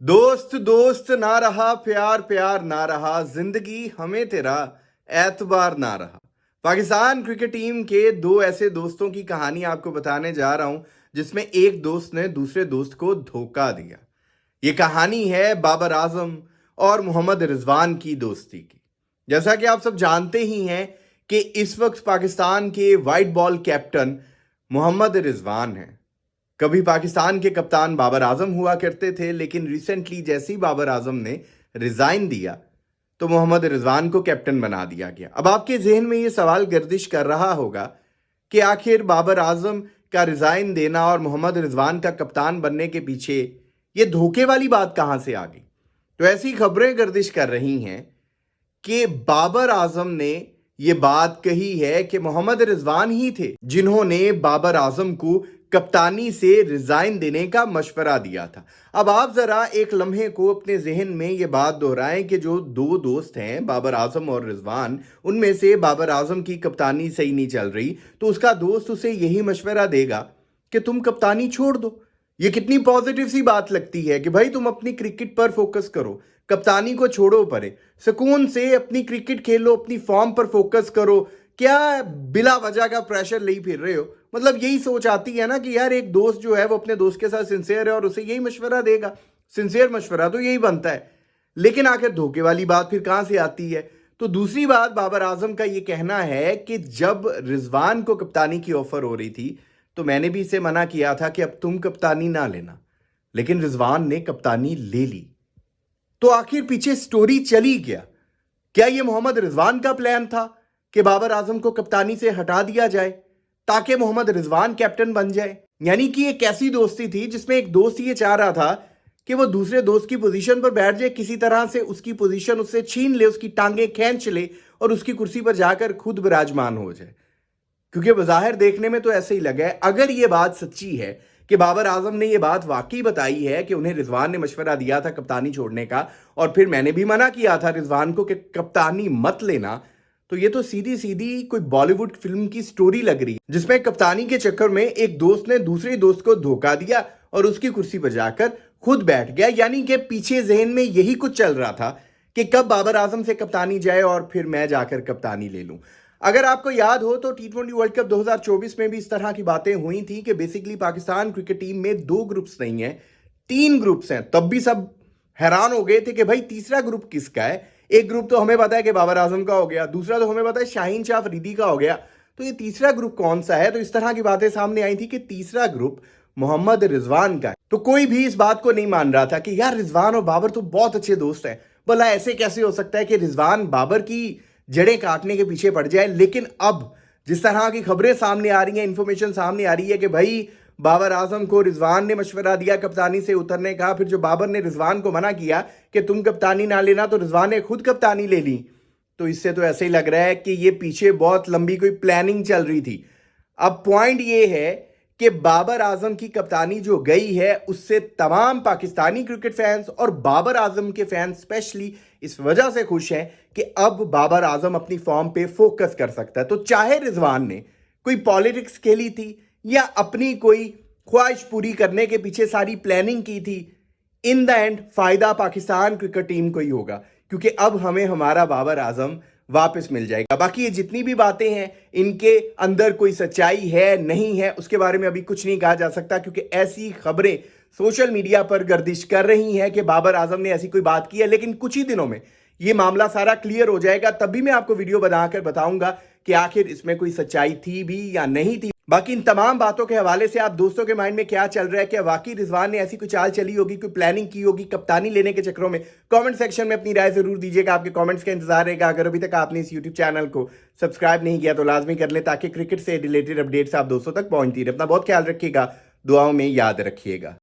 दोस्त दोस्त ना रहा, प्यार प्यार ना रहा, जिंदगी हमें तेरा एतबार ना रहा। पाकिस्तान क्रिकेट टीम के दो ऐसे दोस्तों की कहानी आपको बताने जा रहा हूं जिसमें एक दोस्त ने दूसरे दोस्त को धोखा दिया। ये कहानी है बाबर आजम और मोहम्मद रिजवान की दोस्ती की। जैसा कि आप सब जानते ही हैं कि इस वक्त पाकिस्तान के white ball captain Mohammad Rizwan हैं। कभी पाकिस्तान के कप्तान बाबर आजम हुआ करते थे, लेकिन रिसेंटली जैसे ही बाबर आजम ने रिजाइन दिया तो मोहम्मद रिजवान को कैप्टन बना दिया गया। अब आपके जहन में यह सवाल गर्दिश कर रहा होगा कि आखिर बाबर आजम का रिजाइन देना और मोहम्मद रिजवान का कप्तान बनने के पीछे ये धोखे वाली बात कहां से आ गई। तो ऐसी खबरें गर्दिश कर रही हैं कि बाबर आजम ने यह बात कही है कि मोहम्मद रिजवान ही थे जिन्होंने बाबर आजम को कप्तानी से रिजाइन देने का मशवरा दिया था। अब आप जरा एक लम्हे को अपने जहन में यह बात दोहराएं कि जो दो दोस्त हैं बाबर आजम और रिजवान, उनमें से बाबर आजम की कप्तानी सही नहीं चल रही तो उसका दोस्त उसे यही मशवरा देगा कि तुम कप्तानी छोड़ दो। ये कितनी पॉजिटिव सी बात लगती है कि भाई तुम अपनी क्रिकेट पर फोकस करो, कप्तानी को छोड़ो, परे सुकून से अपनी क्रिकेट खेलो, अपनी फॉर्म पर फोकस करो। क्या बिला वजह का प्रेशर ले फिर रहे हो? मतलब यही सोच आती है ना कि यार एक दोस्त जो है वो अपने दोस्त के साथ सिंसियर है और उसे यही मशवरा देगा। सिंसियर मशवरा तो यही बनता है, लेकिन आखिर धोखे वाली बात फिर कहां से आती है? तो दूसरी बात, बाबर आजम का ये कहना है कि जब रिजवान को कप्तानी की ऑफर हो रही थी तो मैंने भी इसे मना किया था कि अब तुम कप्तानी ना लेना, लेकिन रिजवान ने कप्तानी ले ली। तो आखिर पीछे स्टोरी चली क्या यह मोहम्मद रिजवान का प्लान था कि बाबर आजम को कप्तानी से हटा दिया जाए ताकि मोहम्मद रिजवान कैप्टन बन जाए? यानी कि एक ऐसी दोस्ती थी जिसमें एक दोस्त ये चाह रहा था कि वो दूसरे दोस्त की पोजीशन पर बैठ जाए, किसी तरह से उसकी पोजीशन उससे छीन ले, उसकी टांगे खींच ले और उसकी कुर्सी पर जाकर खुद विराजमान हो जाए। क्योंकि बज़ाहिर देखने में तो ऐसे ही लगा है। अगर ये बात सच्ची है कि बाबर आजम ने ये बात वाकई बताई है कि उन्हें रिजवान ने मशवरा दिया था कप्तानी छोड़ने का और फिर मैंने भी मना किया था रिजवान को कि कप्तानी मत लेना, तो ये तो सीधी सीधी कोई बॉलीवुड फिल्म की स्टोरी लग रही है जिसमें कप्तानी के चक्कर में एक दोस्त ने दूसरे दोस्त को धोखा दिया और उसकी कुर्सी पर जाकर खुद बैठ गया। यानी कि पीछे जहन में यही कुछ चल रहा था कि कब बाबर आजम से कप्तानी जाए और फिर मैं जाकर कप्तानी ले लूं। अगर आपको याद हो तो T20 वर्ल्ड कप 2024 में भी इस तरह की बातें हुई थी कि बेसिकली पाकिस्तान क्रिकेट टीम में 2 ग्रुप्स नहीं है, 3 ग्रुप्स हैं। तब भी सब हैरान हो गए थे कि भाई तीसरा ग्रुप किसका है। एक ग्रुप तो हमें पता है कि बाबर आजम का हो गया, दूसरा तो हमें पता है शाहीन शाह अफरीदी का हो गया, तो ये तीसरा ग्रुप कौन सा है? तो इस तरह की बातें सामने आई थी कि तीसरा ग्रुप मोहम्मद रिजवान का है। तो कोई भी इस बात को नहीं मान रहा था कि यार रिजवान और बाबर तो बहुत अच्छे दोस्त हैं, भला ऐसे कैसे हो सकता है कि रिजवान बाबर की जड़ें काटने के पीछे पड़ जाए। लेकिन अब जिस तरह की खबरें सामने आ रही हैं, इंफॉर्मेशन सामने आ रही है कि भाई बाबर आजम को रिजवान ने मशवरा दिया कप्तानी से उतरने का, फिर जो बाबर ने रिजवान को मना किया कि तुम कप्तानी ना लेना तो रिजवान ने खुद कप्तानी ले ली, तो इससे तो ऐसे ही लग रहा है कि ये पीछे बहुत लंबी कोई प्लानिंग चल रही थी। अब पॉइंट ये है कि बाबर आजम की कप्तानी जो गई है उससे तमाम पाकिस्तानी क्रिकेट फैंस और बाबर आजम के फैंस स्पेशली इस वजह से खुश हैं कि अब बाबर आजम अपनी फॉर्म पे फोकस कर सकता है। तो चाहे रिजवान ने कोई पॉलिटिक्स खेली थी या अपनी कोई ख्वाहिश पूरी करने के पीछे सारी प्लानिंग की थी, इन द एंड फायदा पाकिस्तान क्रिकेट टीम को ही होगा, क्योंकि अब हमें हमारा बाबर आजम वापस मिल जाएगा। बाकी ये जितनी भी बातें हैं इनके अंदर कोई सच्चाई है नहीं है उसके बारे में अभी कुछ नहीं कहा जा सकता, क्योंकि ऐसी खबरें सोशल मीडिया पर गर्दिश कर रही हैं कि बाबर आजम ने ऐसी कोई बात की है। लेकिन कुछ ही दिनों में ये मामला सारा क्लियर हो जाएगा, तभी मैं आपको वीडियो बनाकर बताऊंगा कि आखिर इसमें कोई सच्चाई थी भी या नहीं थी। बाकी इन तमाम बातों के हवाले से आप दोस्तों के माइंड में क्या चल रहा है? क्या वाकई रिजवान ने ऐसी कोई चाल चली होगी, कोई प्लानिंग की होगी कप्तानी लेने के चक्करों में? कमेंट सेक्शन में अपनी राय जरूर दीजिएगा, आपके कमेंट्स का इंतजार रहेगा। अगर अभी तक आपने इस यूट्यूब चैनल को सब्सक्राइब नहीं किया तो लाजमी कर ले, ताकि क्रिकेट से रिलेटेड अपडेट्स आप दोस्तों तक पहुंचती रहे। अपना बहुत ख्याल रखिएगा, दुआओं में याद रखिएगा।